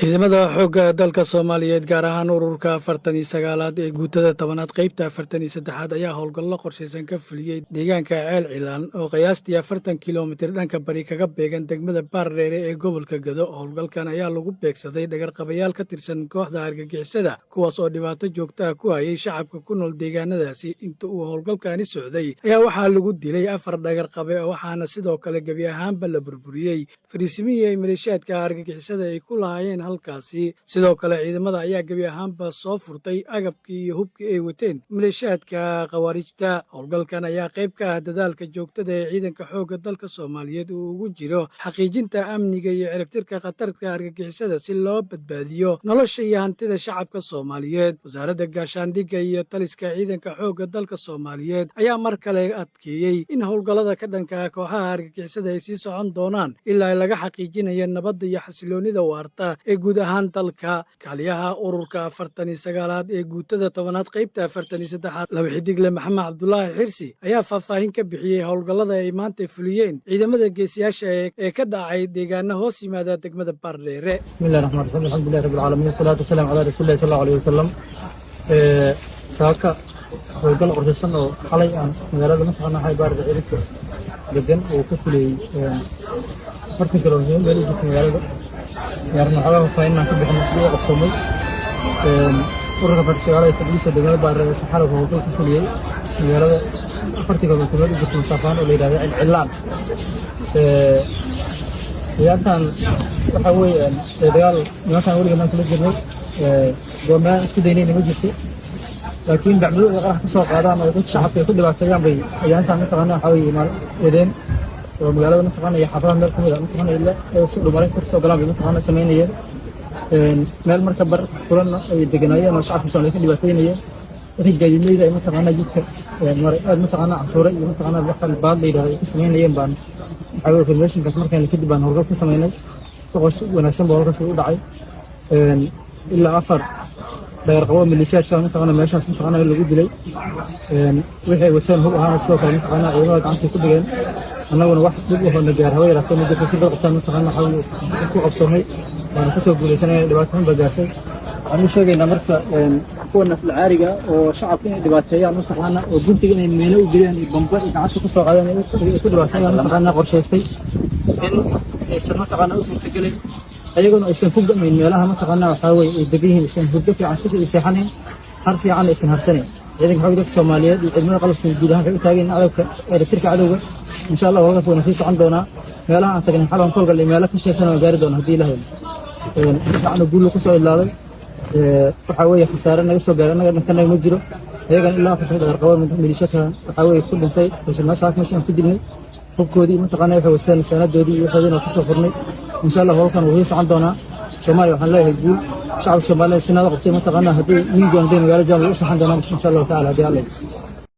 ciidamada xoogga dalka Soomaaliyeed gaar ahaan ururka 49aad ee guutada 10aad qaybta 43aad ayaa howlgallo qorsheysan ka fuliyay deegaanka Ceel Cilaan oo qiyaastii 40 kiiloomitir dhanka bari kaga beegan degmada Baardheere ee gobolka Gado. Howlgalkan ayaa lagu beegsaday dhagar-qabayaal ka tirsan kooxda argagixisada kuwaas oo dhibaato joogto ah ku hayay shacabka ku nool deegaanadaasi. Inta uu howlgalkani socday ayaa waxaa lagu dilay 4 dhagar-qabe waxaana sidoo kale gebi ahaanba la burburiyay fariisimihii ay maleeshiyaadka argagixisada ay ku lahaayeen halkaasi. Sidoo kale ciidamada ayaa gebi ahaanba soo furtay agabkii iyo hubkii ay wateen maleeshiyaadka khawaarijta. Howlgalkan ayaa qayb ka ah dadaalka joogtada ee ciidanka xoogga dalka Soomaaliyeed uu ugu jiro xaqiijinta amniga iyo ciribtirka khatarta argagixisada si loo badbaadiyo nolosha iyo hantida shacabka Soomaaliyeed. Wasaaradda gaashaandhigga iyo taliska ciidanka xoogga dalka Soomaaliyeed ayaa mar kale adkeeyay in howlgallada ka dhanka ah kooxaha argagixisada ay sii socon doonaan ilaa laga xaqiijinayo nabadda iyo xasiloonida waarta ee guud ahaan dalka. Kaaliyaha ururka 49aad ee guutada 10aad qaybta 43aad laba xidigle Maxamed Cabdullaahi Xirsi ayaa faahfaahin ka bixiyay howlgallada ay maanta fuliyeen ciidamada geesiyaasha ee ka dhacay deegaano hoos yimaada degmada Baardheere. Bismillaahi raxmaani raxiim, alxamdulilaahi rabbil caalamiin, wasalaatu wasalaamu calaa rasuulillahi sallallahu alayhi wasallam. Saaka howlgal qorsheysan oo xalay aan magaalada mataqaanaa Baardheere degan oo ka fuliyay 40 kiiloomitir meel u jirta magaalada yarna xogaa faahfaahin ka bixin sidoo qabsamay ururka 49aad ee fadhiisa degmada Baardheere saxaro howlgal ka fuliyay magaalada 40 kiiloomitir meel u jirta masaafaan oo la yiraahdo Ceel Cilaan. ciidantan waxa weeyaan dagaal nimankan weliga maanta la jirnay doonaan isku daynay ma jirto laakiin dacwadooda qarax ka soo qaadaan oo dadka shacabka ay ku dhibaateeyaan bay ciidantan mataqaanaa waxa weeye eedeen oo magaalada mataqaanaa iyo xaafadaha meel kamid ah mataqaanaa ilaa ay si dhumaray ka soo galaan bay mataqaanaa sameynayeen meel marka bar furan ay deganaayeen oo shacabka Soomaaliyeed ka dhibaateynayeen wixii gaadiidleyda ay mataqaanaa jidka maray aad mataqaanaa cashuure iyo mataqaanaa wax baad la yiraahdo ay ka sameynayeen baan waxaa informationkaas markaan kadib baan howlgal ka sameynay si qoys wanaagsan baa howlgalkaasi u dhacay ilaa 4 dhagar-qabo maleeshiyaadka mataqaanaa meeshaas mataqaanaa lagu dilay wixii wataan hub ahaan sidoo kale mataqaanaa ciidamada gacanta ku dhigeen annaguna wax dib u hoona gaar haway raatay ma jirto si dad qabtaan mataqaanaa waxa ku qabsoomay waan ka soo guuleysanay dhibaatooyin baa gaartay. waxaan u sheegaynaa marka kuwa nafla caariga oo shacabka inay dhibaateeyaan mataqaanaa oo guntiga inay meelo u geliyaan iyo bamba iyo gacanta ku soo qaadaan ay ku dhibaateeyaan mataqaanaa qorshaystay in aysan mataqaanaa u suurtagelin ayaguna aysan ku gamayn meelaha mataqaanaa waxaa weeye ay degan yihiin aysan hurdo fiican kasoo seexanayn har fiican aysan harsanayn. ciidanka xoogga dalka Soomaaliyeed iyo ciidamada qalabka guud ahaan waxay u taageen cadawga ciribtirka cadawga insha Allah howlgalka wuu sii socon doonaa. meelaha aan tagnay xalan howlgal iyo meelo ka shaqeysan oo gaari doona haddii Ilaahay waxaanu guul ku soo ilaalay waxa weeye khasaare naga soo gaaray anaga dhankana ma jiro ayagan ilaa afar dhagar-qabo maleeshiyaadka waxa weeye ku dhintay meeshaan ku dilnay hubkoodii mataqaanaa waxay wateen sanadoodii iyo waxoodina ka soo furnay insha Allah howlgalkan wuu sii socon doonaa. Soomaaliya waxaan leeyahay guul shacabka Soomaaliyeed sinada qabtay mataqaanaa haddii miisan magaalada jaamacadda u saxan doonaan insha Allah taala haddii Alle